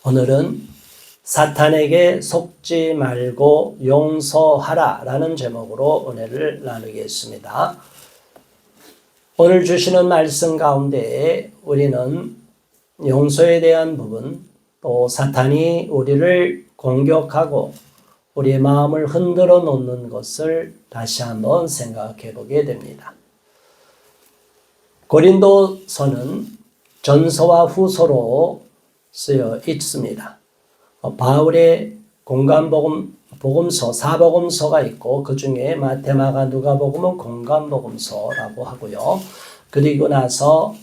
오늘은 사탄에게 속지 말고 용서하라 라는 제목으로 은혜를 나누겠습니다. 오늘 주시는 말씀 가운데 우리는 용서에 대한 부분, 또 사탄이 우리를 공격하고 우리의 마음을 흔들어 놓는 것을 다시 한번 생각해 보게 됩니다. 고린도서는 전서와 후서로 쓰여 있습니다. 바울의 공간복음서, 사복음서가 있고 그 중에 마태, 마가, 누가복음은 공간복음서라고 하고요. 그리고 나서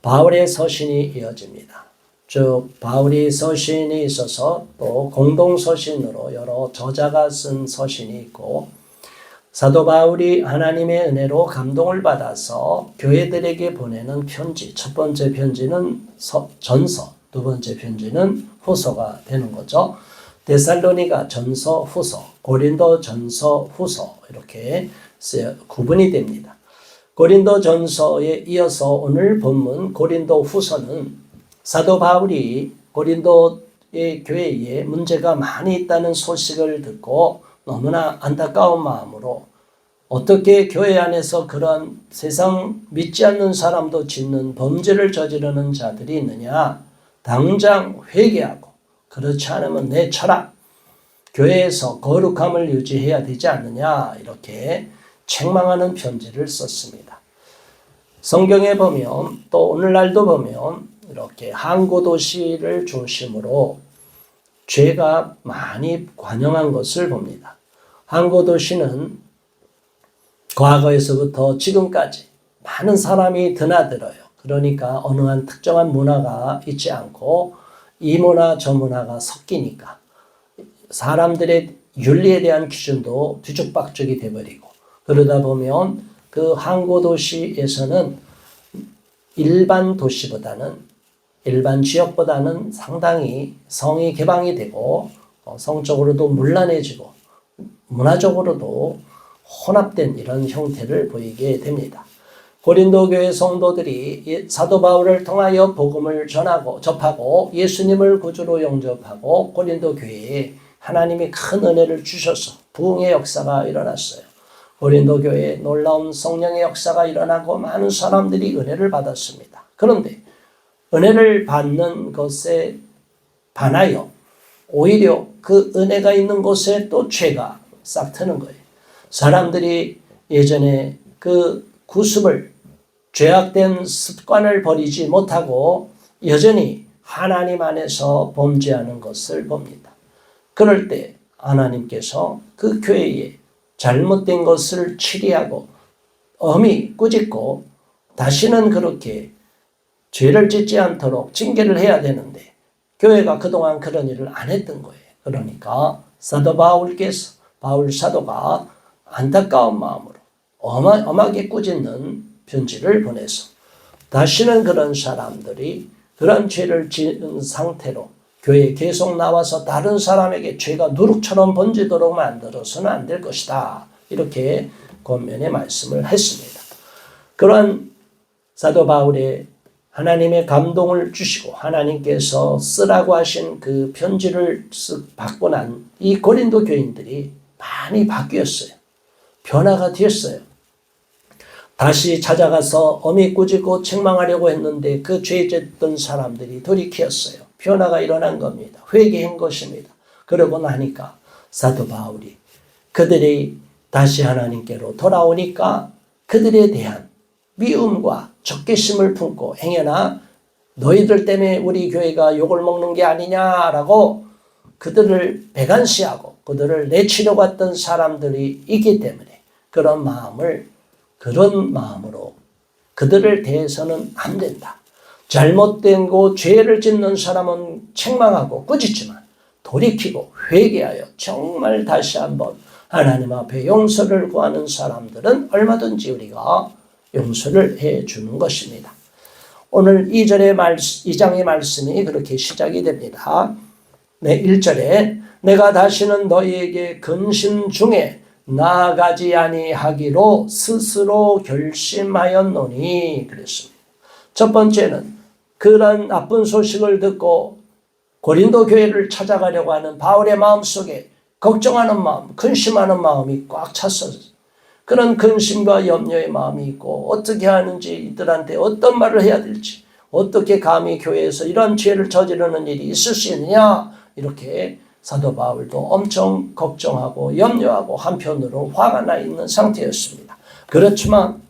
바울의 서신이 이어집니다. 즉 바울이 서신이 있어서 또 공동서신으로 여러 저자가 쓴 서신이 있고, 사도 바울이 하나님의 은혜로 감동을 받아서 교회들에게 보내는 편지, 첫 번째 편지는 전서, 두 번째 편지는 후서가 되는 거죠. 데살로니가 전서, 후서, 고린도 전서, 후서 이렇게 구분이 됩니다. 고린도 전서에 이어서 오늘 본문 고린도 후서는 사도 바울이 고린도의 교회에 문제가 많이 있다는 소식을 듣고 너무나 안타까운 마음으로 어떻게 교회 안에서 그런 세상 믿지 않는 사람도 짓는 범죄를 저지르는 자들이 있느냐, 당장 회개하고 그렇지 않으면 내쳐라, 교회에서 거룩함을 유지해야 되지 않느냐, 이렇게 책망하는 편지를 썼습니다. 성경에 보면 또 오늘날도 보면 이렇게 항구도시를 중심으로 죄가 많이 관영한 것을 봅니다. 항구도시는 과거에서부터 지금까지 많은 사람이 드나들어요. 그러니까 어느 한 특정한 문화가 있지 않고 이 문화 저 문화가 섞이니까 사람들의 윤리에 대한 기준도 뒤죽박죽이 돼버리고, 그러다 보면 그 항구도시에서는 일반 도시보다는, 일반 지역보다는 상당히 성이 개방이 되고 성적으로도 문란해지고 문화적으로도 혼합된 이런 형태를 보이게 됩니다. 고린도 교회 성도들이 사도 바울을 통하여 복음을 접하고 예수님을 구주로 영접하고 고린도 교회에 하나님이 큰 은혜를 주셔서 부흥의 역사가 일어났어요. 고린도 교회에 놀라운 성령의 역사가 일어나고 많은 사람들이 은혜를 받았습니다. 그런데 은혜를 받는 것에 반하여 오히려 그 은혜가 있는 곳에 또 죄가 싹 트는 거예요. 사람들이 예전에 그 구습을, 죄악된 습관을 버리지 못하고 여전히 하나님 안에서 범죄하는 것을 봅니다. 그럴 때 하나님께서 그 교회에 잘못된 것을 치리하고 엄히 꾸짖고 다시는 그렇게 죄를 짓지 않도록 징계를 해야 되는데 교회가 그동안 그런 일을 안 했던 거예요. 그러니까 사도 바울께서, 바울 사도가 안타까운 마음으로 엄하게 꾸짖는 편지를 보내서 다시는 그런 사람들이 그런 죄를 지은 상태로 교회에 계속 나와서 다른 사람에게 죄가 누룩처럼 번지도록 만들어서는 안 될 것이다, 이렇게 권면의 말씀을 했습니다. 그러한 사도 바울의 하나님의 감동을 주시고 하나님께서 쓰라고 하신 그 편지를 받고 난 이 고린도 교인들이 많이 바뀌었어요. 변화가 되었어요. 다시 찾아가서 엄히 꾸짖고 책망하려고 했는데 그 죄 짓던 사람들이 돌이켰어요. 변화가 일어난 겁니다. 회개한 것입니다. 그러고 나니까 사도 바울이 그들이 다시 하나님께로 돌아오니까 그들에 대한 미움과 적개심을 품고, 행여나 너희들 때문에 우리 교회가 욕을 먹는 게 아니냐라고 그들을 배관시하고 그들을 내치려고 했던 사람들이 있기 때문에 그런 마음으로 그들을 대해서는 안 된다. 잘못된 거 죄를 짓는 사람은 책망하고 꾸짖지만 돌이키고 회개하여 정말 다시 한번 하나님 앞에 용서를 구하는 사람들은 얼마든지 우리가 용서를 해 주는 것입니다. 오늘 2장의 말씀이 그렇게 시작이 됩니다. 1절에 내가 다시는 너희에게 근심 중에 나아가지 아니하기로 스스로 결심하였노니 그랬습니다. 첫 번째는 그런 나쁜 소식을 듣고 고린도 교회를 찾아가려고 하는 바울의 마음속에 걱정하는 마음, 근심하는 마음이 꽉 찼었어요. 그런 근심과 염려의 마음이 있고 어떻게 하는지, 이들한테 어떤 말을 해야 될지, 어떻게 감히 교회에서 이런 죄를 저지르는 일이 있을 수 있느냐, 이렇게 사도 바울도 엄청 걱정하고 염려하고 한편으로 화가 나 있는 상태였습니다. 그렇지만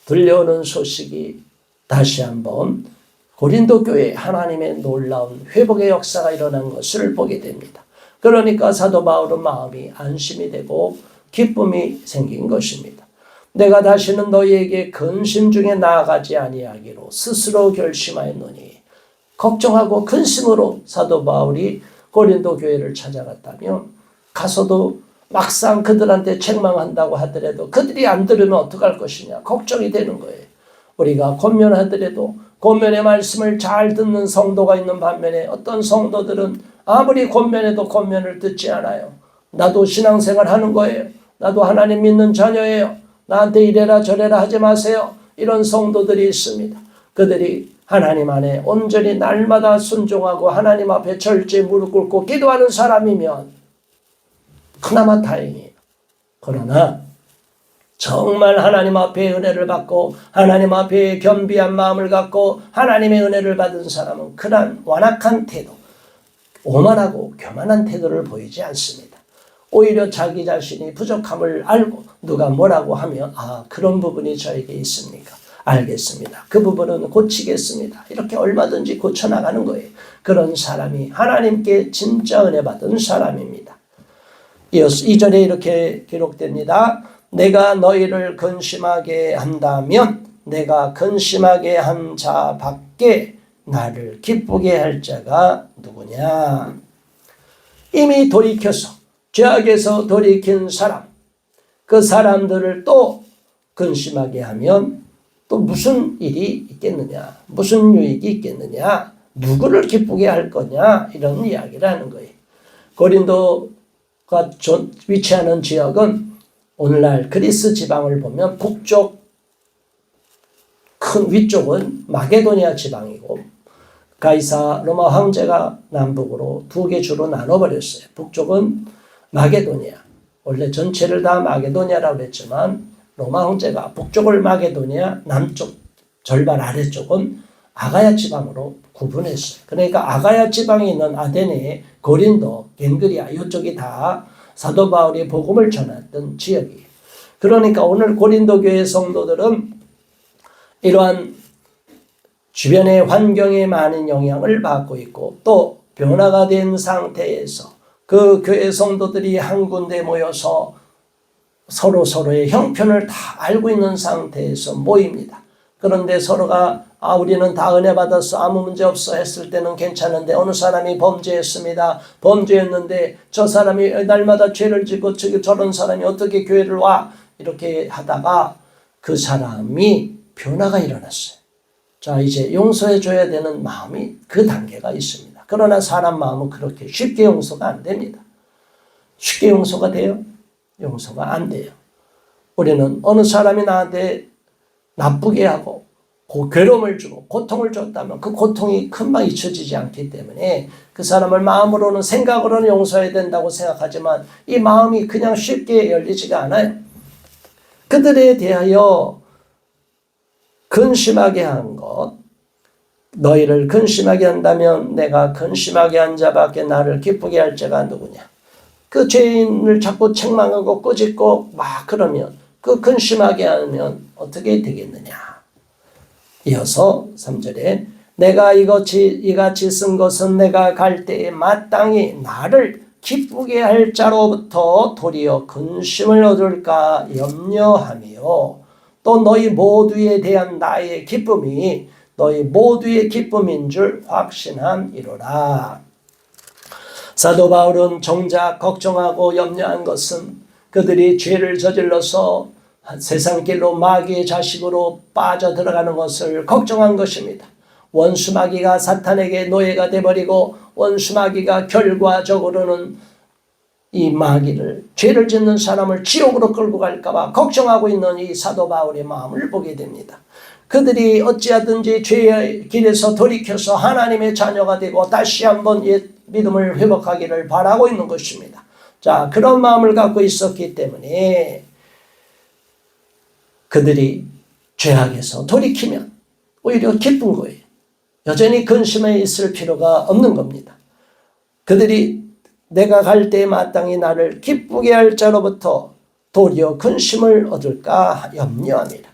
들려오는 소식이 다시 한번 고린도 교회에 하나님의 놀라운 회복의 역사가 일어난 것을 보게 됩니다. 그러니까 사도 바울은 마음이 안심이 되고 기쁨이 생긴 것입니다. 내가 다시는 너희에게 근심 중에 나아가지 아니하기로 스스로 결심하였노니, 걱정하고 근심으로 사도 바울이 고린도 교회를 찾아갔다면, 가서도 막상 그들한테 책망한다고 하더라도 그들이 안 들으면 어떡할 것이냐 걱정이 되는 거예요. 우리가 권면하더라도 권면의 말씀을 잘 듣는 성도가 있는 반면에 어떤 성도들은 아무리 권면해도 권면을 듣지 않아요. 나도 신앙생활 하는 거예요. 나도 하나님 믿는 자녀예요. 나한테 이래라 저래라 하지 마세요. 이런 성도들이 있습니다. 그들이 하나님 안에 온전히 날마다 순종하고 하나님 앞에 철저히 무릎 꿇고 기도하는 사람이면 그나마 다행이에요. 그러나 정말 하나님 앞에 은혜를 받고 하나님 앞에 겸비한 마음을 갖고 하나님의 은혜를 받은 사람은 그런 완악한 태도, 오만하고 교만한 태도를 보이지 않습니다. 오히려 자기 자신이 부족함을 알고 누가 뭐라고 하면 그런 부분이 저에게 있습니까? 알겠습니다. 그 부분은 고치겠습니다. 이렇게 얼마든지 고쳐나가는 거예요. 그런 사람이 하나님께 진짜 은혜 받은 사람입니다. 이어서 2절에 이렇게 기록됩니다. 내가 너희를 근심하게 한다면 내가 근심하게 한 자 밖에 나를 기쁘게 할 자가 누구냐. 이미 돌이켜서 죄악에서 돌이킨 사람, 그 사람들을 또 근심하게 하면 또 무슨 일이 있겠느냐, 무슨 유익이 있겠느냐, 누구를 기쁘게 할 거냐, 이런 이야기를 하는 거예요. 고린도가 위치하는 지역은 오늘날 그리스 지방을 보면 북쪽 큰 위쪽은 마게도니아 지방이고, 가이사 로마 황제가 남북으로 두 개 주로 나눠버렸어요. 북쪽은 마게도니아, 원래 전체를 다 마게도니아라고 했지만 로마 황제가 북쪽을 마게도니아, 남쪽 절반 아래쪽은 아가야 지방으로 구분했어요. 그러니까 아가야 지방에 있는 아데네, 고린도, 겐그리아 이쪽이 다 사도 바울이 복음을 전했던 지역이에요. 그러니까 오늘 고린도 교회 성도들은 이러한 주변의 환경에 많은 영향을 받고 있고 또 변화가 된 상태에서 그 교회 성도들이 한 군데 모여서 서로의 형편을 다 알고 있는 상태에서 모입니다. 그런데 서로가 우리는 다 은혜 받았어, 아무 문제 없어 했을 때는 괜찮은데 어느 사람이 범죄했습니다. 범죄했는데 저 사람이 날마다 죄를 짓고 저런 사람이 어떻게 교회를 와? 이렇게 하다가 그 사람이 변화가 일어났어요. 자, 이제 용서해 줘야 되는 마음이 그 단계가 있습니다. 그러나 사람 마음은 그렇게 쉽게 용서가 안 됩니다. 쉽게 용서가 돼요? 용서가 안 돼요. 우리는 어느 사람이 나한테 나쁘게 하고 괴로움을 주고 고통을 줬다면 그 고통이 금방 잊혀지지 않기 때문에 그 사람을 마음으로는, 생각으로는 용서해야 된다고 생각하지만 이 마음이 그냥 쉽게 열리지가 않아요. 그들에 대하여 근심하게 한 것, 너희를 근심하게 한다면 내가 근심하게 한 자밖에 나를 기쁘게 할 자가 누구냐. 그 죄인을 자꾸 책망하고 꾸짖고 막 그러면, 그 근심하게 하면 어떻게 되겠느냐. 이어서 3절에 내가 이같이 쓴 것은 내가 갈 때에 마땅히 나를 기쁘게 할 자로부터 도리어 근심을 얻을까 염려하며 또 너희 모두에 대한 나의 기쁨이 너희 모두의 기쁨인 줄 확신함이로라. 사도 바울은 정작 걱정하고 염려한 것은 그들이 죄를 저질러서 세상길로 마귀의 자식으로 빠져들어가는 것을 걱정한 것입니다. 원수 마귀가 사탄에게 노예가 되어버리고 원수 마귀가 결과적으로는 이 마귀를, 죄를 짓는 사람을 지옥으로 끌고 갈까 봐 걱정하고 있는 이 사도 바울의 마음을 보게 됩니다. 그들이 어찌하든지 죄의 길에서 돌이켜서 하나님의 자녀가 되고 다시 한번 옛 믿음을 회복하기를 바라고 있는 것입니다. 자, 그런 마음을 갖고 있었기 때문에 그들이 죄악에서 돌이키면 오히려 기쁜 거예요. 여전히 근심에 있을 필요가 없는 겁니다. 그들이 내가 갈 때에 마땅히 나를 기쁘게 할 자로부터 도리어 근심을 얻을까 염려합니다.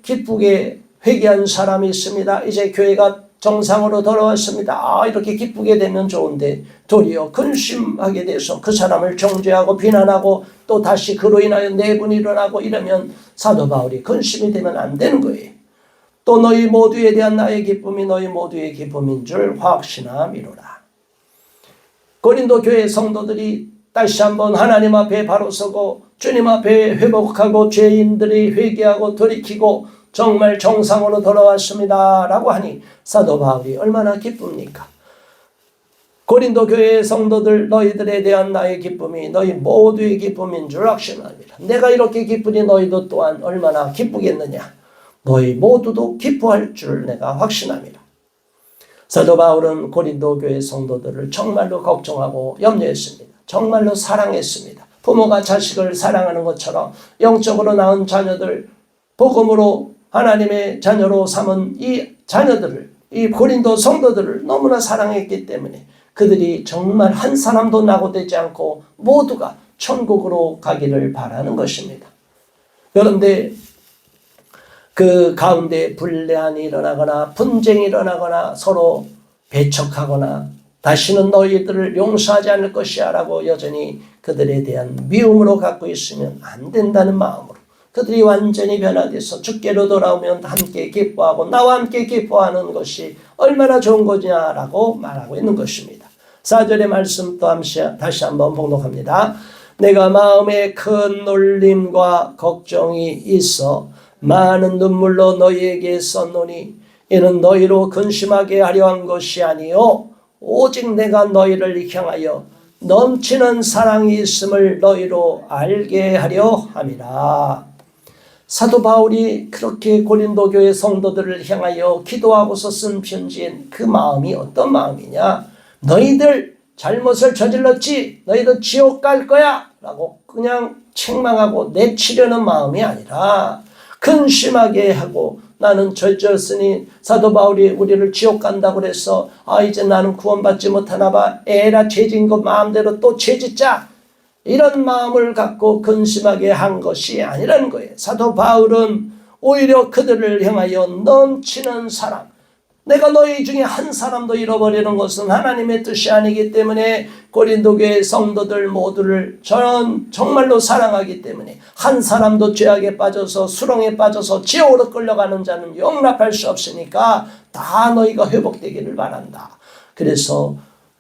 기쁘게 회개한 사람이 있습니다. 이제 교회가 정상으로 돌아왔습니다. 이렇게 기쁘게 되면 좋은데 도리어 근심하게 돼서 그 사람을 정죄하고 비난하고 또 다시 그로 인하여 내분이 일어나고 이러면 사도 바울이 근심이 되면 안 되는 거예요. 또 너희 모두에 대한 나의 기쁨이 너희 모두의 기쁨인 줄 확신함이로라. 고린도 교회 성도들이 다시 한번 하나님 앞에 바로 서고 주님 앞에 회복하고 죄인들이 회개하고 돌이키고 정말 정상으로 돌아왔습니다 라고 하니 사도 바울이 얼마나 기쁩니까? 고린도 교회의 성도들 너희들에 대한 나의 기쁨이 너희 모두의 기쁨인 줄 확신합니다. 내가 이렇게 기쁘니 너희도 또한 얼마나 기쁘겠느냐. 너희 모두도 기뻐할 줄 내가 확신합니다. 사도 바울은 고린도 교회 성도들을 정말로 걱정하고 염려했습니다. 정말로 사랑했습니다. 부모가 자식을 사랑하는 것처럼 영적으로 낳은 자녀들 복음으로 하나님의 자녀로 삼은 이 자녀들을 이 고린도 성도들을 너무나 사랑했기 때문에 그들이 정말 한 사람도 낙오되지 않고 모두가 천국으로 가기를 바라는 것입니다. 그런데 그 가운데 불례한이 일어나거나 분쟁이 일어나거나 서로 배척하거나 다시는 너희들을 용서하지 않을 것이야 라고 여전히 그들에 대한 미움으로 갖고 있으면 안 된다는 마음으로 그들이 완전히 변화돼서 주께로 돌아오면 함께 기뻐하고 나와 함께 기뻐하는 것이 얼마나 좋은 거냐라고 말하고 있는 것입니다. 4절의 말씀 또 다시 한번 봉독합니다. 내가 마음에 큰 놀림과 걱정이 있어 많은 눈물로 너희에게 썼노니 이는 너희로 근심하게 하려 한 것이 아니요 오직 내가 너희를 향하여 넘치는 사랑이 있음을 너희로 알게 하려 함이라. 사도 바울이 그렇게 고린도 교회 성도들을 향하여 기도하고서 쓴 편지인 그 마음이 어떤 마음이냐? 너희들 잘못을 저질렀지? 너희들 지옥 갈 거야! 라고 그냥 책망하고 내치려는 마음이 아니라 근심하게 하고 나는 죄졌으니 사도 바울이 우리를 지옥 간다고 그래서 이제 나는 구원받지 못하나 봐. 에라 죄진 거 마음대로 또 죄짓자. 이런 마음을 갖고 근심하게 한 것이 아니라는 거예요. 사도 바울은 오히려 그들을 향하여 넘치는 사랑. 내가 너희 중에 한 사람도 잃어버리는 것은 하나님의 뜻이 아니기 때문에 고린도 교회 성도들 모두를 저는 정말로 사랑하기 때문에 한 사람도 죄악에 빠져서 수렁에 빠져서 지옥으로 끌려가는 자는 용납할 수 없으니까 다 너희가 회복되기를 바란다. 그래서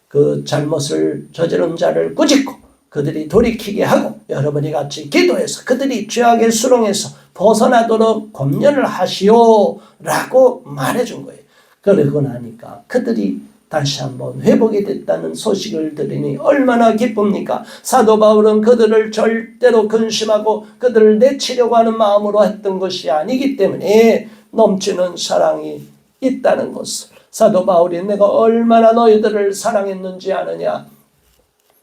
그 잘못을 저지른 자를 꾸짖고 그들이 돌이키게 하고 여러분이 같이 기도해서 그들이 죄악의 수렁에서 벗어나도록 권면을 하시오라고 말해준 거예요. 그러고 나니까 그들이 다시 한번 회복이 됐다는 소식을 들으니 얼마나 기쁩니까? 사도 바울은 그들을 절대로 근심하고 그들을 내치려고 하는 마음으로 했던 것이 아니기 때문에 넘치는 사랑이 있다는 것을 사도 바울이 내가 얼마나 너희들을 사랑했는지 아느냐?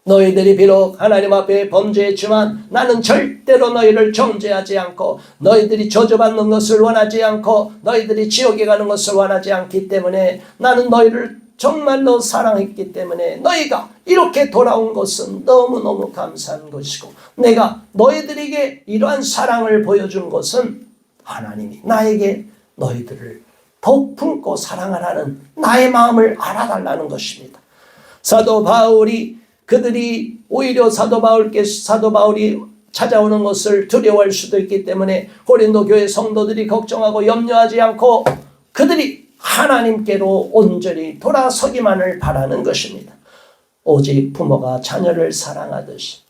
너희들이 비록 하나님 앞에 범죄했지만 나는 절대로 너희를 정죄하지 않고 너희들이 저주받는 것을 원하지 않고 너희들이 지옥에 가는 것을 원하지 않기 때문에 나는 너희를 정말로 사랑했기 때문에 너희가 이렇게 돌아온 것은 너무너무 감사한 것이고 내가 너희들에게 이러한 사랑을 보여준 것은 하나님이 나에게 너희들을 더 품고 사랑하라는 나의 마음을 알아달라는 것입니다. 사도 바울이 그들이 오히려 사도 바울이 찾아오는 것을 두려워할 수도 있기 때문에 고린도 교회 성도들이 걱정하고 염려하지 않고 그들이 하나님께로 온전히 돌아서기만을 바라는 것입니다. 오직 부모가 자녀를 사랑하듯이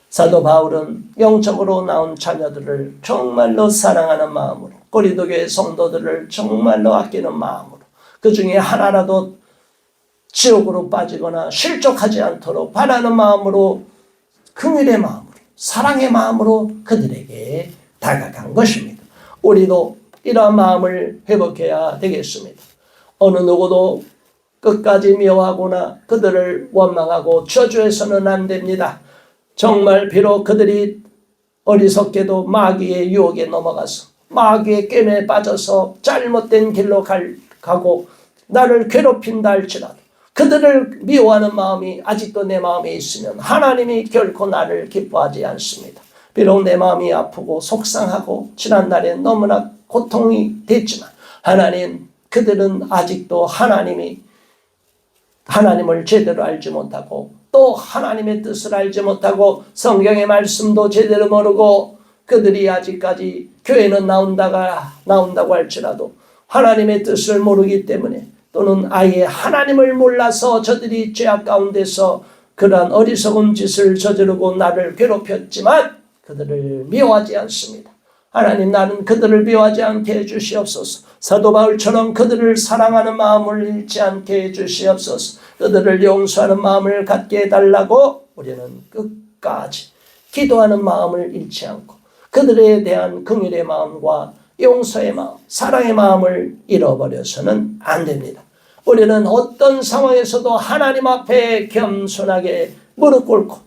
사도 바울은 영적으로 낳은 자녀들을 정말로 사랑하는 마음으로 고린도 교회 성도들을 정말로 아끼는 마음으로 그 중에 하나라도 지옥으로 빠지거나 실족하지 않도록 바라는 마음으로 긍휼의 마음으로 사랑의 마음으로 그들에게 다가간 것입니다. 우리도 이러한 마음을 회복해야 되겠습니다. 어느 누구도 끝까지 미워하거나 그들을 원망하고 저주해서는 안 됩니다. 정말 비록 그들이 어리석게도 마귀의 유혹에 넘어가서 마귀의 꿰매에 빠져서 잘못된 길로 가고 나를 괴롭힌다 할지라도 그들을 미워하는 마음이 아직도 내 마음에 있으면 하나님이 결코 나를 기뻐하지 않습니다. 비록 내 마음이 아프고 속상하고 지난날에 너무나 고통이 됐지만 하나님, 그들은 아직도 하나님을 제대로 알지 못하고 또 하나님의 뜻을 알지 못하고 성경의 말씀도 제대로 모르고 그들이 아직까지 교회는 나온다고 할지라도 하나님의 뜻을 모르기 때문에 또는 아예 하나님을 몰라서 저들이 죄악 가운데서 그러한 어리석은 짓을 저지르고 나를 괴롭혔지만 그들을 미워하지 않습니다. 하나님, 나는 그들을 미워하지 않게 해주시옵소서. 사도 바울처럼 그들을 사랑하는 마음을 잃지 않게 해주시옵소서. 그들을 용서하는 마음을 갖게 해달라고 우리는 끝까지 기도하는 마음을 잃지 않고 그들에 대한 긍휼의 마음과 용서의 마음, 사랑의 마음을 잃어버려서는 안 됩니다. 우리는 어떤 상황에서도 하나님 앞에 겸손하게 무릎 꿇고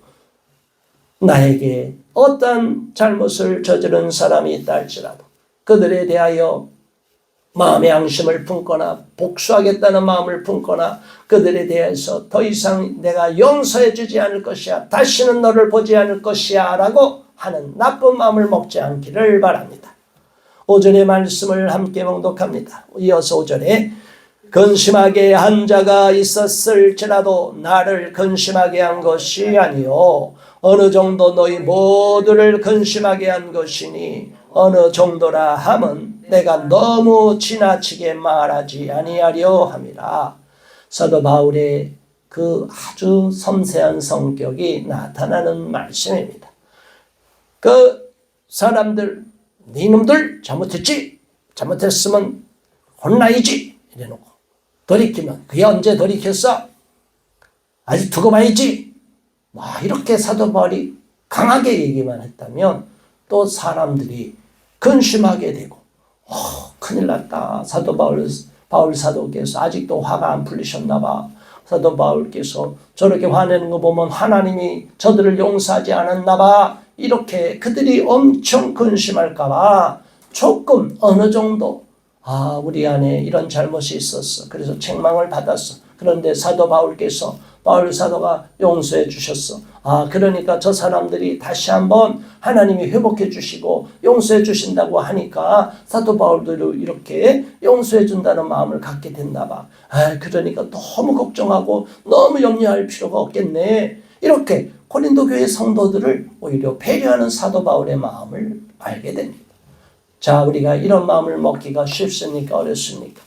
나에게 어떤 잘못을 저지른 사람이 있다 할지라도 그들에 대하여 마음의 양심을 품거나 복수하겠다는 마음을 품거나 그들에 대해서 더 이상 내가 용서해 주지 않을 것이야, 다시는 너를 보지 않을 것이야 라고 하는 나쁜 마음을 먹지 않기를 바랍니다. 5절의 말씀을 함께 봉독합니다. 이어서 5절에 근심하게 한 자가 있었을지라도 나를 근심하게 한 것이 아니요 어느 정도 너희 모두를 근심하게 한 것이니 어느 정도라 함은 내가 너무 지나치게 말하지 아니하려 함이라. 사도 바울의 그 아주 섬세한 성격이 나타나는 말씀입니다. 그 사람들, 니놈들 잘못했지? 잘못했으면 혼나야지 이래놓고 돌이키면 그게 언제 돌이켰어? 아직 두고 봐야지. 이렇게 사도 바울이 강하게 얘기만 했다면 또 사람들이 근심하게 되고 큰일 났다. 사도 바울 사도께서 아직도 화가 안 풀리셨나 봐. 사도 바울께서 저렇게 화내는 거 보면 하나님이 저들을 용서하지 않았나 봐. 이렇게 그들이 엄청 근심할까 봐 조금 어느 정도 우리 안에 이런 잘못이 있었어. 그래서 책망을 받았어. 그런데 사도 바울께서 바울 사도가 용서해 주셨어. 그러니까 저 사람들이 다시 한번 하나님이 회복해 주시고 용서해 주신다고 하니까 사도 바울도 이렇게 용서해 준다는 마음을 갖게 됐나 봐. 그러니까 너무 걱정하고 너무 염려할 필요가 없겠네. 이렇게 고린도 교회 성도들을 오히려 배려하는 사도 바울의 마음을 알게 됩니다. 자, 우리가 이런 마음을 먹기가 쉽습니까? 어렵습니까?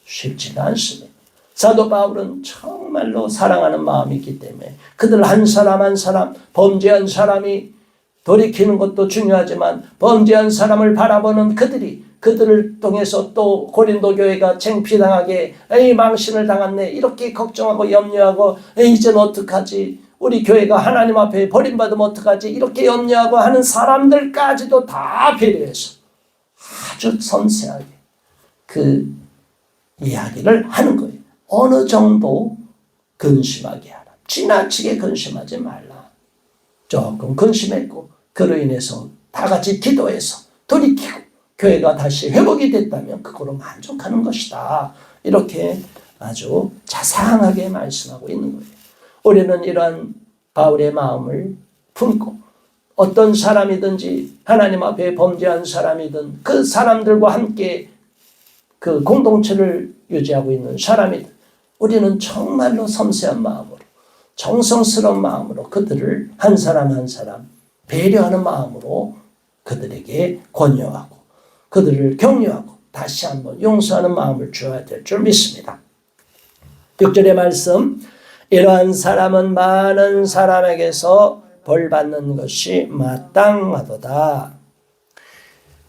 쉽지가 않습니다. 사도 바울은 정말로 사랑하는 마음이 있기 때문에 그들 한 사람 한 사람, 범죄한 사람이 돌이키는 것도 중요하지만 범죄한 사람을 바라보는 그들을 통해서 또 고린도 교회가 창피당하게 망신을 당했네 이렇게 걱정하고 염려하고 이제는 어떡하지? 우리 교회가 하나님 앞에 버림받으면 어떡하지? 이렇게 염려하고 하는 사람들까지도 다 배려해서 아주 섬세하게 그 이야기를 하는 거예요. 어느 정도 근심하게 하라. 지나치게 근심하지 말라. 조금 근심했고 그로 인해서 다 같이 기도해서 돌이키고 교회가 다시 회복이 됐다면 그거로 만족하는 것이다. 이렇게 아주 자상하게 말씀하고 있는 거예요. 우리는 이러한 바울의 마음을 품고 어떤 사람이든지 하나님 앞에 범죄한 사람이든 그 사람들과 함께 그 공동체를 유지하고 있는 사람이든 우리는 정말로 섬세한 마음으로 정성스러운 마음으로 그들을 한 사람 한 사람 배려하는 마음으로 그들에게 권유하고 그들을 격려하고 다시 한번 용서하는 마음을 주어야 될 줄 믿습니다. 6절의 말씀 이러한 사람은 많은 사람에게서 벌받는 것이 마땅하도다.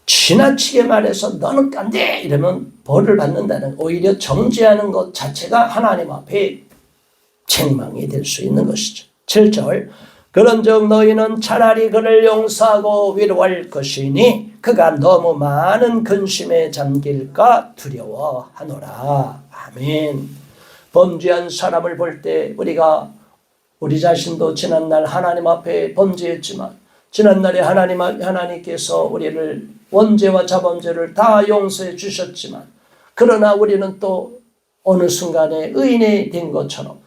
지나치게 말해서 너는 안 돼! 이러면 벌을 받는다는 오히려 정죄하는 것 자체가 하나님 앞에 책망이 될 수 있는 것이죠. 7절 그런즉 너희는 차라리 그를 용서하고 위로할 것이니 그가 너무 많은 근심에 잠길까 두려워하노라. 아멘. 범죄한 사람을 볼 때 우리가 우리 자신도 지난날 하나님 앞에 범죄했지만 지난날에 하나님께서 우리를 원죄와 자범죄를 다 용서해 주셨지만 그러나 우리는 또 어느 순간에 의인이 된 것처럼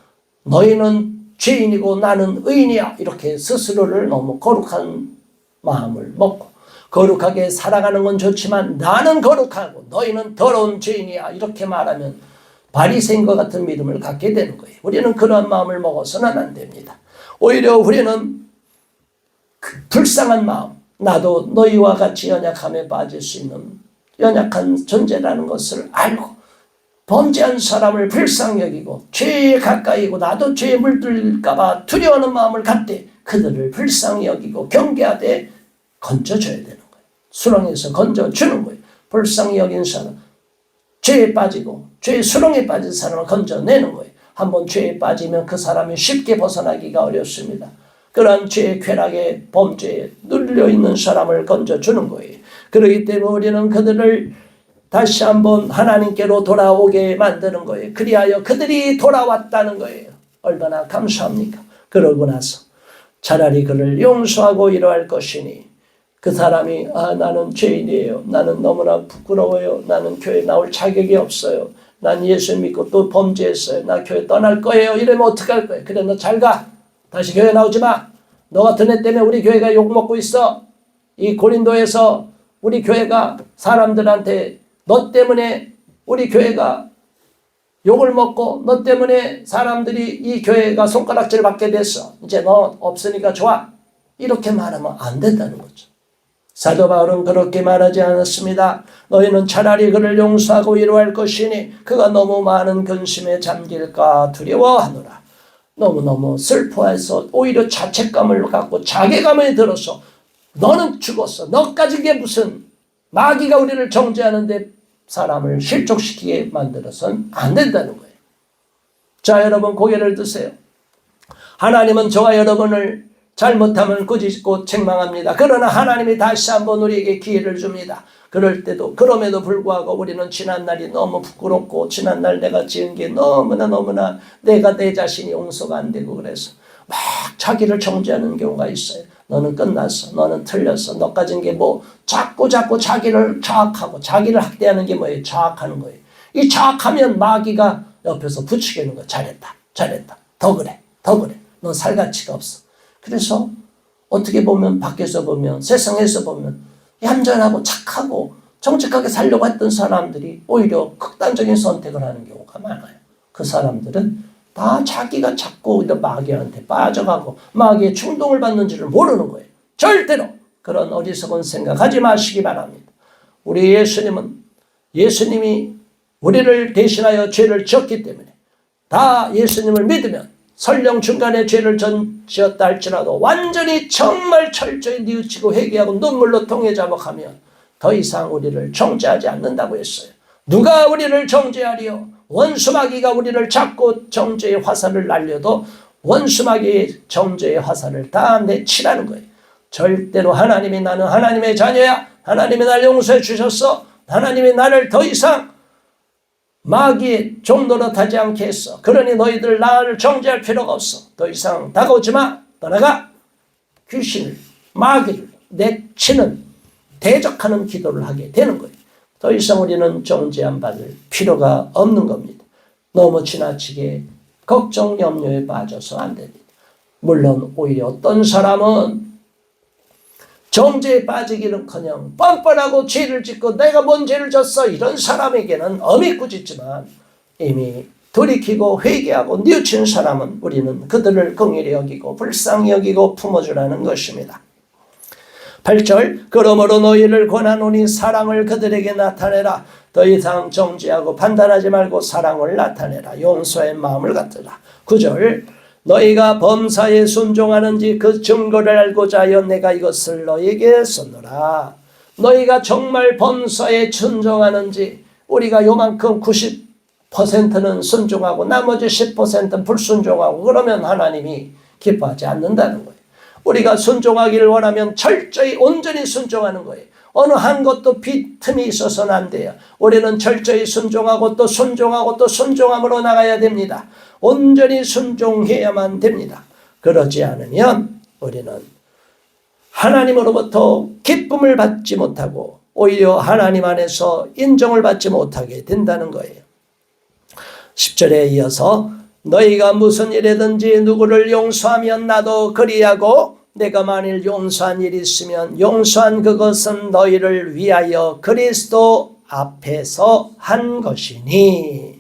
너희는 죄인이고 나는 의인이야 이렇게 스스로를 너무 거룩한 마음을 먹고 거룩하게 살아가는 건 좋지만 나는 거룩하고 너희는 더러운 죄인이야 이렇게 말하면 바리새인과 같은 믿음을 갖게 되는 거예요. 우리는 그런 마음을 먹어서는 안 됩니다. 오히려 우리는 그 불쌍한 마음, 나도 너희와 같이 연약함에 빠질 수 있는 연약한 존재라는 것을 알고 범죄한 사람을 불쌍히 여기고 죄에 가까이고 나도 죄에 물들릴까 봐 두려워하는 마음을 갖되 그들을 불쌍히 여기고 경계하되 건져줘야 되는 거예요. 수렁에서 건져주는 거예요. 불쌍히 여긴 사람, 죄에 빠지고 죄의 수렁에 빠진 사람을 건져내는 거예요. 한번 죄에 빠지면 그 사람이 쉽게 벗어나기가 어렵습니다. 그런 죄의 쾌락에 범죄에 눌려있는 사람을 건져주는 거예요. 그렇기 때문에 우리는 그들을 다시 한번 하나님께로 돌아오게 만드는 거예요. 그리하여 그들이 돌아왔다는 거예요. 얼마나 감사합니까? 그러고 나서 차라리 그를 용서하고 이러할 것이니 그 사람이 나는 죄인이에요. 나는 너무나 부끄러워요. 나는 교회 나올 자격이 없어요. 난 예수 믿고 또 범죄했어요. 나 교회 떠날 거예요. 이러면 어떡할 거예요? 그래 너 잘 가. 다시 교회 나오지 마. 너 같은 애 때문에 우리 교회가 욕먹고 있어. 이 고린도에서 우리 교회가 사람들한테 너 때문에 우리 교회가 욕을 먹고 너 때문에 사람들이 이 교회가 손가락질 받게 됐어. 이제 너 없으니까 좋아. 이렇게 말하면 안 된다는 거죠. 사도 바울은 그렇게 말하지 않았습니다. 너희는 차라리 그를 용서하고 위로할 것이니 그가 너무 많은 근심에 잠길까 두려워하노라. 너무너무 슬퍼해서 오히려 자책감을 갖고 자괴감에 들어서 너는 죽었어. 너까지 게 무슨 마귀가 우리를 정죄하는데 사람을 실족시키게 만들어서는 안 된다는 거예요. 자, 여러분 고개를 드세요. 하나님은 저와 여러분을 잘못하면 꾸짖고 책망합니다. 그러나 하나님이 다시 한번 우리에게 기회를 줍니다. 그럼에도 불구하고 우리는 지난날이 너무 부끄럽고 지난날 내가 지은 게 너무나 내가 내 자신이 용서가 안 되고 그래서 막 자기를 정죄하는 경우가 있어요. 너는 끝났어. 너는 틀렸어. 너 가진 게 뭐 자꾸 자기를 자학하고 자기를 학대하는 게 뭐예요? 자학하는 거예요. 이 자학하면 마귀가 옆에서 부추기는 거예요. 잘했다. 더 그래. 넌 살 가치가 없어. 그래서 어떻게 보면 밖에서 보면 세상에서 보면 얌전하고 착하고 정직하게 살려고 했던 사람들이 오히려 극단적인 선택을 하는 경우가 많아요. 그 사람들은 다 자기가 자꾸 마귀한테 빠져가고 마귀의 충동을 받는지를 모르는 거예요. 절대로 그런 어리석은 생각하지 마시기 바랍니다. 우리 예수님이 우리를 대신하여 죄를 지었기 때문에 다 예수님을 믿으면 설령 중간에 죄를 지었다 할지라도 완전히 정말 철저히 뉘우치고 회개하고 눈물로 통해 자복하면 더 이상 우리를 정죄하지 않는다고 했어요. 누가 우리를 정죄하리요? 원수마귀가 우리를 잡고 정죄의 화살을 날려도 원수마귀의 정죄의 화살을 다 내치라는 거예요. 절대로 하나님이 나는 하나님의 자녀야. 하나님이 날 용서해 주셨어. 하나님이 나를 더 이상 마귀의 종노릇하지 않게 했어. 그러니 너희들 나를 정죄할 필요가 없어. 더 이상 다가오지 마. 떠나가. 귀신을 마귀를 내치는 대적하는 기도를 하게 되는 거예요. 더 이상 우리는 정죄함 받을 필요가 없는 겁니다. 너무 지나치게 걱정 염려에 빠져서 안 됩니다. 물론 오히려 어떤 사람은 정죄에 빠지기는커녕 뻔뻔하고 죄를 짓고 내가 뭔 죄를 졌어 이런 사람에게는 엄히 꾸짖지만 이미 돌이키고 회개하고 뉘우친 사람은 우리는 그들을 긍휼히 여기고 불쌍히 여기고 품어주라는 것입니다. 8절 그러므로 너희를 권하노니 사랑을 그들에게 나타내라. 더 이상 정죄하고 판단하지 말고 사랑을 나타내라. 용서의 마음을 갖더라. 9절 너희가 범사에 순종하는지 그 증거를 알고자 하여 내가 이것을 너희에게 썼노라. 너희가 정말 범사에 순종하는지 우리가 요만큼 90%는 순종하고 나머지 10%는 불순종하고 그러면 하나님이 기뻐하지 않는다는 거예요. 우리가 순종하기를 원하면 철저히 온전히 순종하는 거예요. 어느 한 것도 빈틈이 있어서는 안 돼요. 우리는 철저히 순종하고 또 순종하고 또 순종함으로 나가야 됩니다. 온전히 순종해야만 됩니다. 그러지 않으면 우리는 하나님으로부터 기쁨을 받지 못하고 오히려 하나님 안에서 인정을 받지 못하게 된다는 거예요. 10절에 이어서 너희가 무슨 일이든지 누구를 용서하면 나도 그리하고 내가 만일 용서한 일이 있으면 용서한 그것은 너희를 위하여 그리스도 앞에서 한 것이니.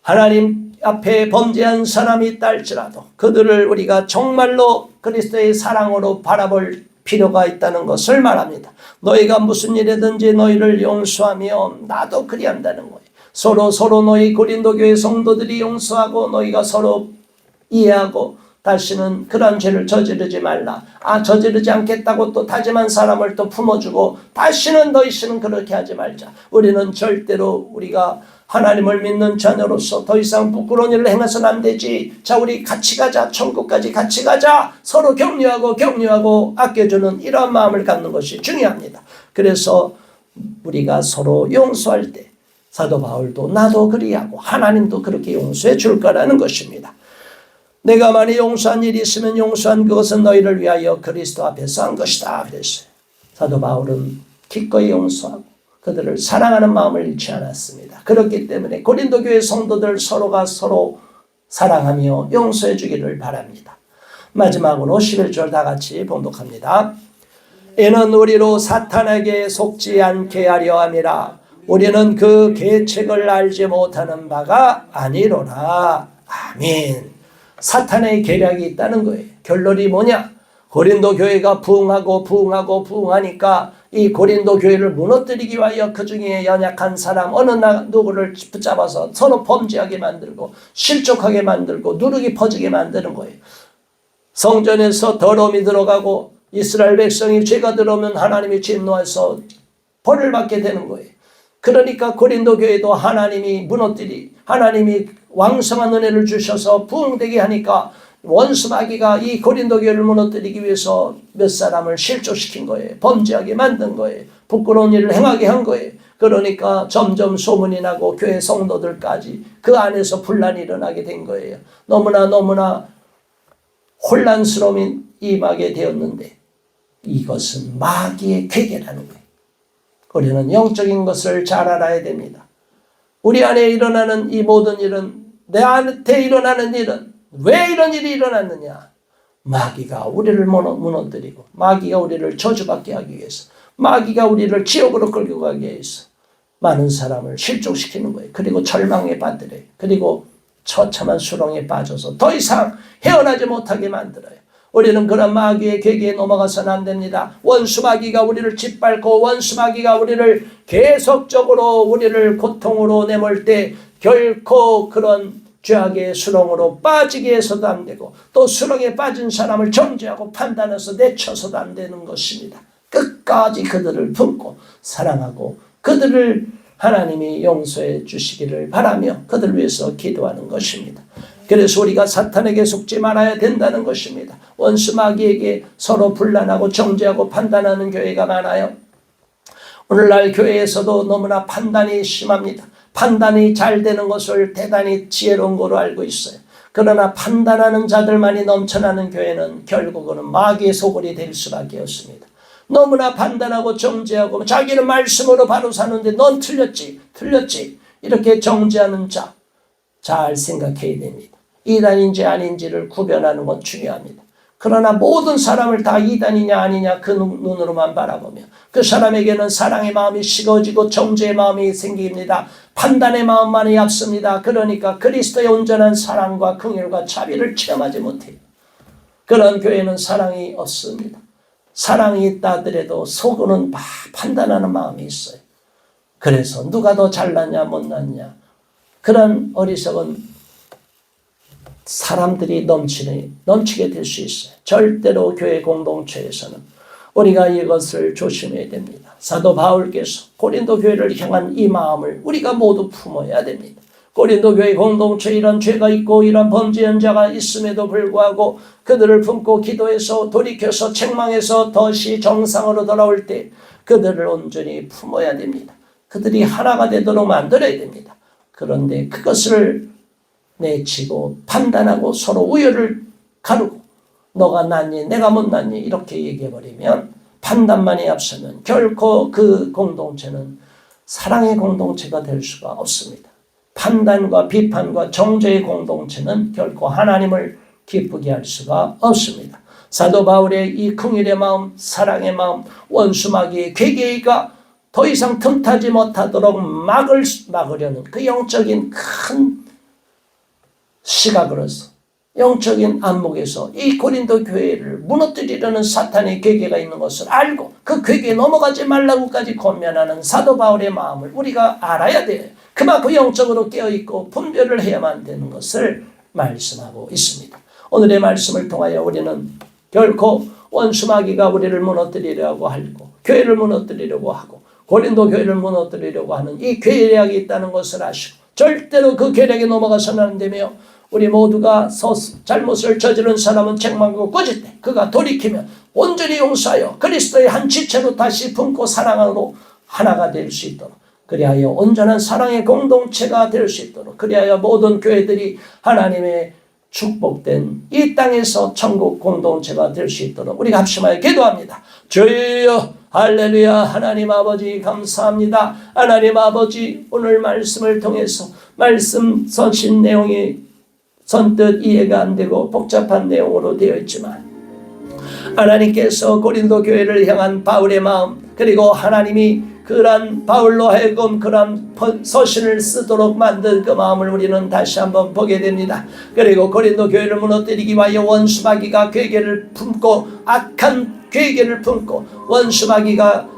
하나님 앞에 범죄한 사람이 있다 할지라도 그들을 우리가 정말로 그리스도의 사랑으로 바라볼 필요가 있다는 것을 말합니다. 너희가 무슨 일이든지 너희를 용서하며 나도 그리한다는 거예요. 서로 너희 고린도 교회 성도들이 용서하고 너희가 서로 이해하고 다시는 그런 죄를 저지르지 말라. 저지르지 않겠다고 또 다짐한 사람을 또 품어주고 다시는 너희는 그렇게 하지 말자. 우리는 절대로 우리가 하나님을 믿는 자녀로서 더 이상 부끄러운 일을 행해서는 안 되지. 자, 우리 같이 가자. 천국까지 같이 가자. 서로 격려하고 아껴주는 이런 마음을 갖는 것이 중요합니다. 그래서 우리가 서로 용서할 때 사도 바울도 나도 그리하고 하나님도 그렇게 용서해 줄 거라는 것입니다. 내가 만약 용서한 일이 있으면 용서한 그것은 너희를 위하여 그리스도 앞에서 한 것이다 그랬어요. 사도 바울은 기꺼이 용서하고 그들을 사랑하는 마음을 잃지 않았습니다. 그렇기 때문에 고린도 교회 성도들 서로가 서로 사랑하며 용서해 주기를 바랍니다. 마지막으로 11절 다 같이 봉독합니다. 이는 우리로 사탄에게 속지 않게 하려 함이라. 우리는 그 계책을 알지 못하는 바가 아니로라. 아멘. 사탄의 계략이 있다는 거예요. 결론이 뭐냐? 고린도 교회가 부흥하니까 이 고린도 교회를 무너뜨리기 위하여 그 중에 연약한 사람 어느 누구를 붙잡아서 서로 범죄하게 만들고 실족하게 만들고 누룩이 퍼지게 만드는 거예요. 성전에서 더러움이 들어가고 이스라엘 백성이 죄가 들어오면 하나님이 진노해서 벌을 받게 되는 거예요. 그러니까 고린도 교회도 하나님이 왕성한 은혜를 주셔서 부흥되게 하니까 원수 마귀가 이 고린도 교회를 무너뜨리기 위해서 몇 사람을 실족시킨 거예요. 범죄하게 만든 거예요. 부끄러운 일을 행하게 한 거예요. 그러니까 점점 소문이 나고 교회 성도들까지 그 안에서 분란이 일어나게 된 거예요. 너무나 혼란스러움이 임하게 되었는데 이것은 마귀의 계계라는 거예요. 우리는 영적인 것을 잘 알아야 됩니다. 우리 안에 일어나는 이 모든 일은, 내 안에 일어나는 일은 왜 이런 일이 일어났느냐? 마귀가 우리를 무너뜨리고 마귀가 우리를 저주받게 하기 위해서, 마귀가 우리를 지옥으로 끌고 가기 위해서 많은 사람을 실족시키는 거예요. 그리고 절망에 빠뜨려요. 그리고 처참한 수렁에 빠져서 더 이상 헤어나지 못하게 만들어요. 우리는 그런 마귀의 계기에 넘어가서는 안 됩니다. 원수 마귀가 우리를 짓밟고 원수 마귀가 우리를 계속적으로 우리를 고통으로 내몰 때 결코 그런 죄악의 수렁으로 빠지게 해서도 안 되고 또 수렁에 빠진 사람을 정죄하고 판단해서 내쳐서도 안 되는 것입니다. 끝까지 그들을 품고 사랑하고 그들을 하나님이 용서해 주시기를 바라며 그들을 위해서 기도하는 것입니다. 그래서 우리가 사탄에게 속지 말아야 된다는 것입니다. 원수 마귀에게 서로 분란하고 정죄하고 판단하는 교회가 많아요. 오늘날 교회에서도 너무나 판단이 심합니다. 판단이 잘 되는 것을 대단히 지혜로운 거로 알고 있어요. 그러나 판단하는 자들만이 넘쳐나는 교회는 결국은 마귀의 소굴이 될 수밖에 없습니다. 너무나 판단하고 정죄하고 자기는 말씀으로 바로 사는데 넌 틀렸지 이렇게 정죄하는 자 잘 생각해야 됩니다. 이단인지 아닌지를 구별하는 건 중요합니다. 그러나 모든 사람을 다 이단이냐 아니냐 그 눈으로만 바라보면 그 사람에게는 사랑의 마음이 식어지고 정죄의 마음이 생깁니다. 판단의 마음만이 앞섭니다. 그러니까 그리스도의 온전한 사랑과 긍휼과 자비를 체험하지 못해요. 그런 교회는 사랑이 없습니다. 사랑이 있다 하더라도 속으로는 판단하는 마음이 있어요. 그래서 누가 더 잘났냐 못났냐 그런 어리석은 사람들이 넘치게 될 수 있어요. 절대로 교회 공동체에서는 우리가 이것을 조심해야 됩니다. 사도 바울께서 고린도 교회를 향한 이 마음을 우리가 모두 품어야 됩니다. 고린도 교회 공동체에 이런 죄가 있고 이런 범죄 현자가 있음에도 불구하고 그들을 품고 기도해서 돌이켜서 책망해서 다시 정상으로 돌아올 때 그들을 온전히 품어야 됩니다. 그들이 하나가 되도록 만들어야 됩니다. 그런데 그것을 내치고 판단하고 서로 우열을 가르고 너가 낫니 내가 못낫니 이렇게 얘기해버리면 판단만이 앞서면 결코 그 공동체는 사랑의 공동체가 될 수가 없습니다. 판단과 비판과 정죄의 공동체는 결코 하나님을 기쁘게 할 수가 없습니다. 사도 바울의 이 긍휼의 마음, 사랑의 마음, 원수마귀의 괴계가 더 이상 틈타지 못하도록 막으려는 그 영적인 큰 시각으로서 영적인 안목에서 이 고린도 교회를 무너뜨리려는 사탄의 괴계가 있는 것을 알고 그 괴계에 넘어가지 말라고까지 권면하는 사도 바울의 마음을 우리가 알아야 돼요. 그만큼 영적으로 깨어있고 분별을 해야만 되는 것을 말씀하고 있습니다. 오늘의 말씀을 통하여 우리는 결코 원수마귀가 우리를 무너뜨리려고 하고 교회를 무너뜨리려고 하고 고린도 교회를 무너뜨리려고 하는 이 괴력이 있다는 것을 아시고 절대로 그 괴력에 넘어가서는 안 되며 우리 모두가 잘못을 저지른 사람은 책망하고 꾸짖 때 그가 돌이키면 온전히 용서하여 그리스도의 한 지체로 다시 품고 사랑으로 하나가 될 수 있도록 그리하여 온전한 사랑의 공동체가 될 수 있도록 그리하여 모든 교회들이 하나님의 축복된 이 땅에서 천국 공동체가 될 수 있도록 우리가 합심하여 기도합니다. 주여 할렐루야. 하나님 아버지 감사합니다. 하나님 아버지 오늘 말씀을 통해서 말씀 서신 내용이 선뜻 이해가 안 되고 복잡한 내용으로 되어 있지만 하나님께서 고린도 교회를 향한 바울의 마음 그리고 하나님이 그러한 바울로 하여금 그러한 서신을 쓰도록 만든 그 마음을 우리는 다시 한번 보게 됩니다. 그리고 고린도 교회를 무너뜨리기 위하여 원수마귀가 괴계를 품고 악한 괴계를 품고 원수마귀가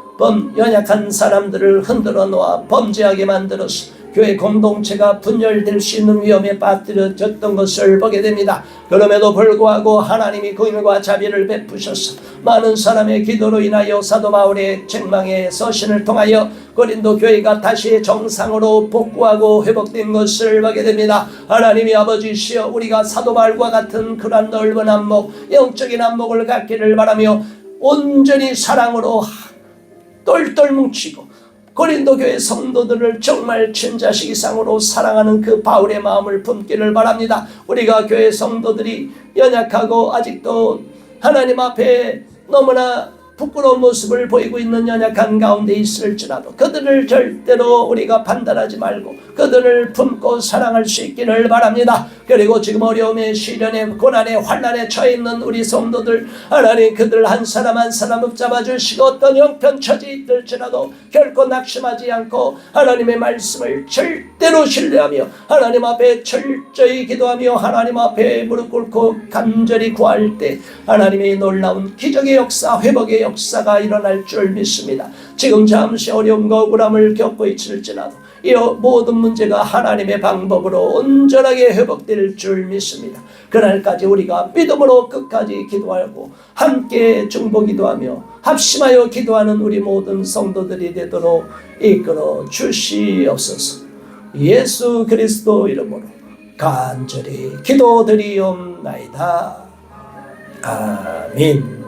연약한 사람들을 흔들어 놓아 범죄하게 만들어서 교회 공동체가 분열될 수 있는 위험에 빠뜨려졌던 것을 보게 됩니다. 그럼에도 불구하고 하나님이 긍휼과 자비를 베푸셔서 많은 사람의 기도로 인하여 사도 바울의 책망의 서신을 통하여 고린도 교회가 다시 정상으로 복구하고 회복된 것을 보게 됩니다. 하나님이 아버지시여 우리가 사도 바울과 같은 그러한 넓은 안목 영적인 안목을 갖기를 바라며 온전히 사랑으로 똘똘 뭉치고 고린도 교회 성도들을 정말 친자식 이상으로 사랑하는 그 바울의 마음을 품기를 바랍니다. 우리가 교회 성도들이 연약하고 아직도 하나님 앞에 너무나 부끄러운 모습을 보이고 있는 연약한 가운데 있을지라도 그들을 절대로 우리가 판단하지 말고 그들을 품고 사랑할 수 있기를 바랍니다. 그리고 지금 어려움에 시련에 고난에 환난에 처해 있는 우리 성도들 하나님 그들 한 사람 한 사람 붙잡아 주시고 어떤 형편처지 있을지라도 결코 낙심하지 않고 하나님의 말씀을 절대로 신뢰하며 하나님 앞에 철저히 기도하며 하나님 앞에 무릎 꿇고 간절히 구할 때 하나님의 놀라운 기적의 역사 회복의 역사가 일어날 줄 믿습니다. 지금 잠시 어려움과 억울함을 겪고 있을지라도 이 모든 문제가 하나님의 방법으로 온전하게 회복될 줄 믿습니다. 그날까지 우리가 믿음으로 끝까지 기도하고 함께 중보기도하며 합심하여 기도하는 우리 모든 성도들이 되도록 이끌어 주시옵소서. 예수 그리스도 이름으로 간절히 기도드리옵나이다. 아멘.